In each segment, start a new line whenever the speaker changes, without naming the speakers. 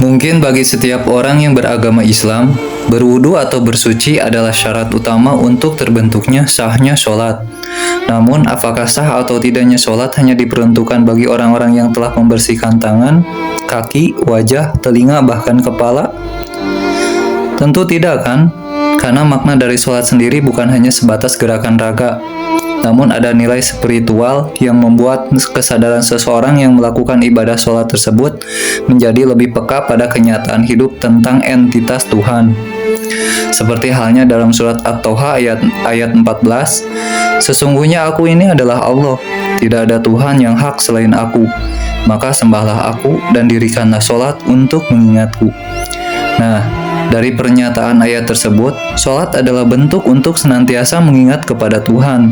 Mungkin bagi setiap orang yang beragama Islam, berwudu atau bersuci adalah syarat utama untuk terbentuknya sahnya sholat. Namun, apakah sah atau tidaknya sholat hanya diperuntukkan bagi orang-orang yang telah membersihkan tangan, kaki, wajah, telinga, bahkan kepala? Tentu tidak kan? Karena makna dari sholat sendiri bukan hanya sebatas gerakan raga, namun ada nilai spiritual yang membuat kesadaran seseorang yang melakukan ibadah sholat tersebut menjadi lebih peka pada kenyataan hidup tentang entitas Tuhan. Seperti halnya dalam surat At-Toha ayat 14, "Sesungguhnya aku ini adalah Allah, tidak ada Tuhan yang hak selain aku, maka sembahlah aku dan dirikanlah sholat untuk mengingatku." Nah, dari pernyataan ayat tersebut, sholat adalah bentuk untuk senantiasa mengingat kepada Tuhan.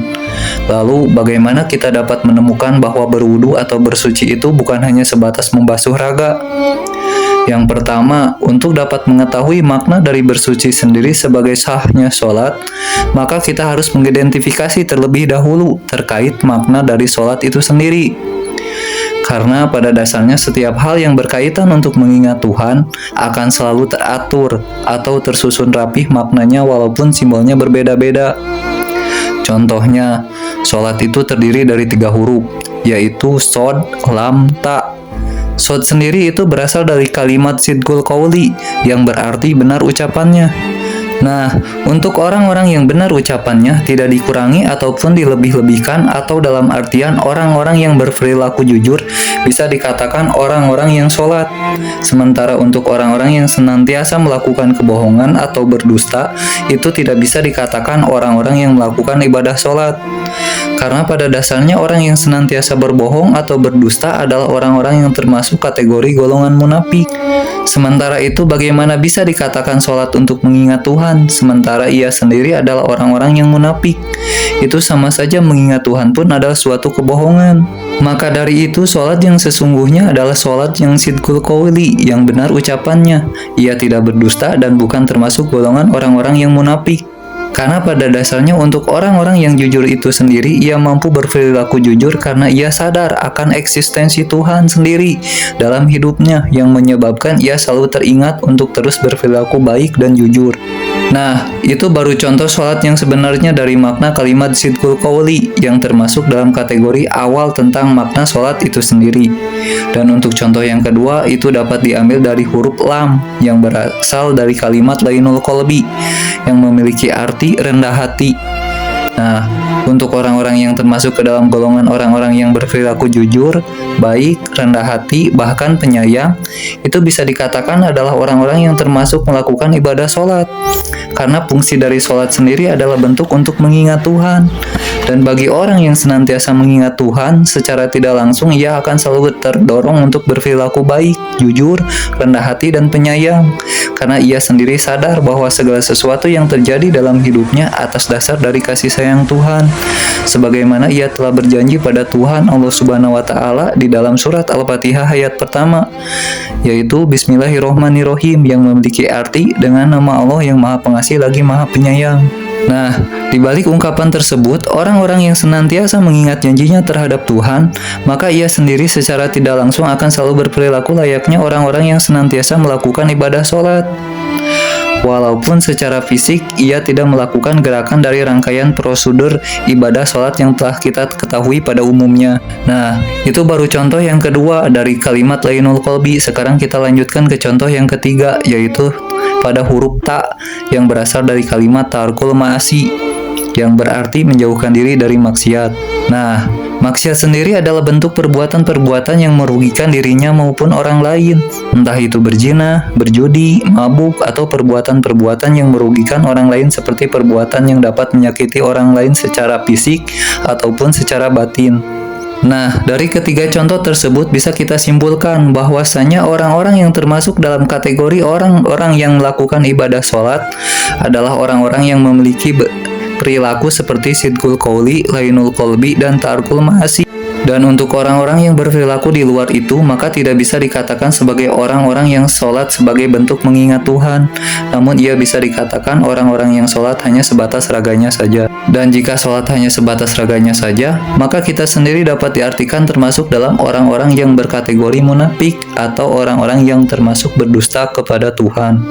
Lalu, bagaimana kita dapat menemukan bahwa berwudu atau bersuci itu bukan hanya sebatas membasuh raga? Yang pertama, untuk dapat mengetahui makna dari bersuci sendiri sebagai sahnya sholat, maka kita harus mengidentifikasi terlebih dahulu terkait makna dari sholat itu sendiri. Karena pada dasarnya setiap hal yang berkaitan untuk mengingat Tuhan akan selalu teratur atau tersusun rapih maknanya walaupun simbolnya berbeda-beda. Contohnya, sholat itu terdiri dari 3 huruf, yaitu shod, lam, ta. Shod sendiri itu berasal dari kalimat sidqul qauli yang berarti benar ucapannya. Nah, untuk orang-orang yang benar ucapannya tidak dikurangi ataupun dilebih-lebihkan, atau dalam artian orang-orang yang berperilaku jujur bisa dikatakan orang-orang yang sholat. Sementara untuk orang-orang yang senantiasa melakukan kebohongan atau berdusta, itu tidak bisa dikatakan orang-orang yang melakukan ibadah sholat. Karena pada dasarnya orang yang senantiasa berbohong atau berdusta adalah orang-orang yang termasuk kategori golongan munafik. Sementara itu, bagaimana bisa dikatakan sholat untuk mengingat Tuhan, sementara ia sendiri adalah orang-orang yang munafik? Itu sama saja mengingat Tuhan pun adalah suatu kebohongan. Maka dari itu, sholat yang sesungguhnya adalah sholat yang sidqul qauli, yang benar ucapannya. Ia tidak berdusta dan bukan termasuk golongan orang-orang yang munafik. Karena pada dasarnya untuk orang-orang yang jujur itu sendiri, ia mampu berperilaku jujur karena ia sadar akan eksistensi Tuhan sendiri dalam hidupnya yang menyebabkan ia selalu teringat untuk terus berperilaku baik dan jujur. Nah, itu baru contoh sholat yang sebenarnya dari makna kalimat sidqul qauli yang termasuk dalam kategori awal tentang makna sholat itu sendiri. Dan untuk contoh yang kedua, itu dapat diambil dari huruf lam yang berasal dari kalimat lainul qalbi yang memiliki arti rendah hati. Nah, untuk orang-orang yang termasuk ke dalam golongan orang-orang yang berperilaku jujur, baik, rendah hati, bahkan penyayang, itu bisa dikatakan adalah orang-orang yang termasuk melakukan ibadah sholat. Karena fungsi dari sholat sendiri adalah bentuk untuk mengingat Tuhan. Dan bagi orang yang senantiasa mengingat Tuhan, secara tidak langsung ia akan selalu terdorong untuk berperilaku baik, jujur, rendah hati, dan penyayang. Karena ia sendiri sadar bahwa segala sesuatu yang terjadi dalam hidupnya atas dasar dari kasih sayang Tuhan. Sebagaimana ia telah berjanji pada Tuhan Allah Subhanahu wa Ta'ala di dalam surat Al-Fatihah ayat pertama, yaitu Bismillahirrohmanirrohim, yang memiliki arti dengan nama Allah yang Maha Pengasih lagi Maha Penyayang. Nah, di balik ungkapan tersebut, orang-orang yang senantiasa mengingat janjinya terhadap Tuhan, maka ia sendiri secara tidak langsung akan selalu berperilaku layaknya orang-orang yang senantiasa melakukan ibadah sholat. Walaupun secara fisik ia tidak melakukan gerakan dari rangkaian prosedur ibadah sholat yang telah kita ketahui pada umumnya. Nah, itu baru contoh yang kedua dari kalimat lainul qalbi. Sekarang kita lanjutkan ke contoh yang ketiga, yaitu pada huruf ta yang berasal dari kalimat tarkul ma'asi yang berarti menjauhkan diri dari maksiat. Nah, maksiat sendiri adalah bentuk perbuatan-perbuatan yang merugikan dirinya maupun orang lain, entah itu berzina, berjudi, mabuk, atau perbuatan-perbuatan yang merugikan orang lain seperti perbuatan yang dapat menyakiti orang lain secara fisik ataupun secara batin. Nah, dari ketiga contoh tersebut bisa kita simpulkan bahwasanya orang-orang yang termasuk dalam kategori orang-orang yang melakukan ibadah sholat adalah orang-orang yang memiliki perilaku seperti sidqul qauli, lainul qalbi, dan tarkul ma'asi. Dan untuk orang-orang yang berperilaku di luar itu, maka tidak bisa dikatakan sebagai orang-orang yang sholat sebagai bentuk mengingat Tuhan. Namun ia bisa dikatakan orang-orang yang sholat hanya sebatas raganya saja. Dan jika sholat hanya sebatas raganya saja, maka kita sendiri dapat diartikan termasuk dalam orang-orang yang berkategori munafik atau orang-orang yang termasuk berdusta kepada Tuhan.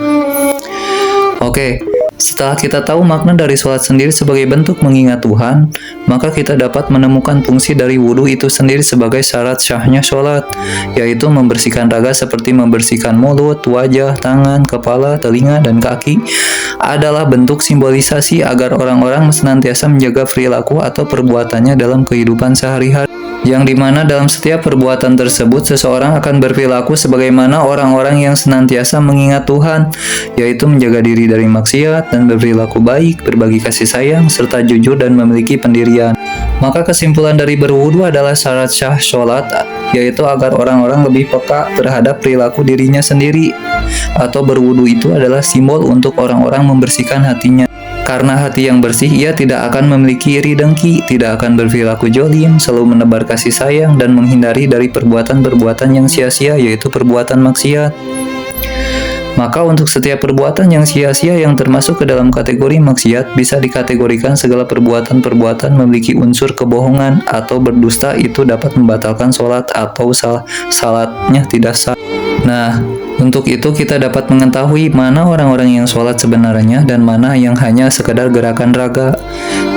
Oke, setelah kita tahu makna dari sholat sendiri sebagai bentuk mengingat Tuhan, maka kita dapat menemukan fungsi dari wudhu itu sendiri sebagai syarat syahnya sholat, yaitu membersihkan raga seperti membersihkan mulut, wajah, tangan, kepala, telinga, dan kaki adalah bentuk simbolisasi agar orang-orang senantiasa menjaga perilaku atau perbuatannya dalam kehidupan sehari-hari. Yang dimana dalam setiap perbuatan tersebut seseorang akan berperilaku sebagaimana orang-orang yang senantiasa mengingat Tuhan, yaitu menjaga diri dari maksiat dan berperilaku baik, berbagi kasih sayang, serta jujur dan memiliki pendirian. Maka kesimpulan dari berwudu adalah syarat syah sholat, yaitu agar orang-orang lebih peka terhadap perilaku dirinya sendiri, atau berwudu itu adalah simbol untuk orang-orang membersihkan hatinya. Karena hati yang bersih, ia tidak akan memiliki iri dengki, tidak akan berperilaku jolim, selalu menebar kasih sayang, dan menghindari dari perbuatan-perbuatan yang sia-sia, yaitu perbuatan maksiat. Maka untuk setiap perbuatan yang sia-sia yang termasuk ke dalam kategori maksiat, bisa dikategorikan segala perbuatan-perbuatan memiliki unsur kebohongan atau berdusta itu dapat membatalkan sholat atau salatnya tidak sah. Nah, untuk itu kita dapat mengetahui mana orang-orang yang sholat sebenarnya dan mana yang hanya sekedar gerakan raga.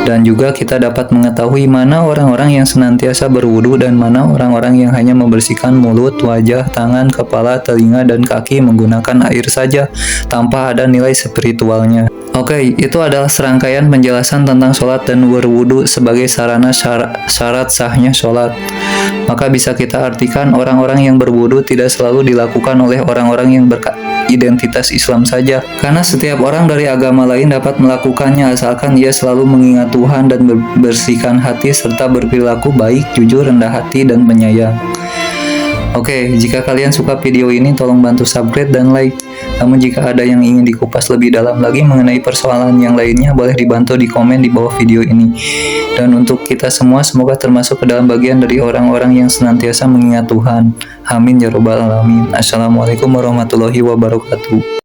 Dan juga kita dapat mengetahui mana orang-orang yang senantiasa berwudu dan mana orang-orang yang hanya membersihkan mulut, wajah, tangan, kepala, telinga, dan kaki menggunakan air saja tanpa ada nilai spiritualnya. Oke, itu adalah serangkaian penjelasan tentang sholat dan berwudu sebagai sarana syarat sahnya sholat. Maka bisa kita artikan orang-orang yang berwudu tidak selalu dilakukan oleh orang-orang yang beridentitas Islam saja, karena setiap orang dari agama lain dapat melakukannya asalkan ia selalu mengingat Tuhan dan membersihkan hati serta berperilaku baik, jujur, rendah hati, dan penyayang. Oke, jika kalian suka video ini tolong bantu subscribe dan like. Namun jika ada yang ingin dikupas lebih dalam lagi mengenai persoalan yang lainnya, boleh dibantu di komen di bawah video ini. Dan untuk kita semua, semoga termasuk ke dalam bagian dari orang-orang yang senantiasa mengingat Tuhan. Amin ya robbal alamin. Assalamualaikum warahmatullahi wabarakatuh.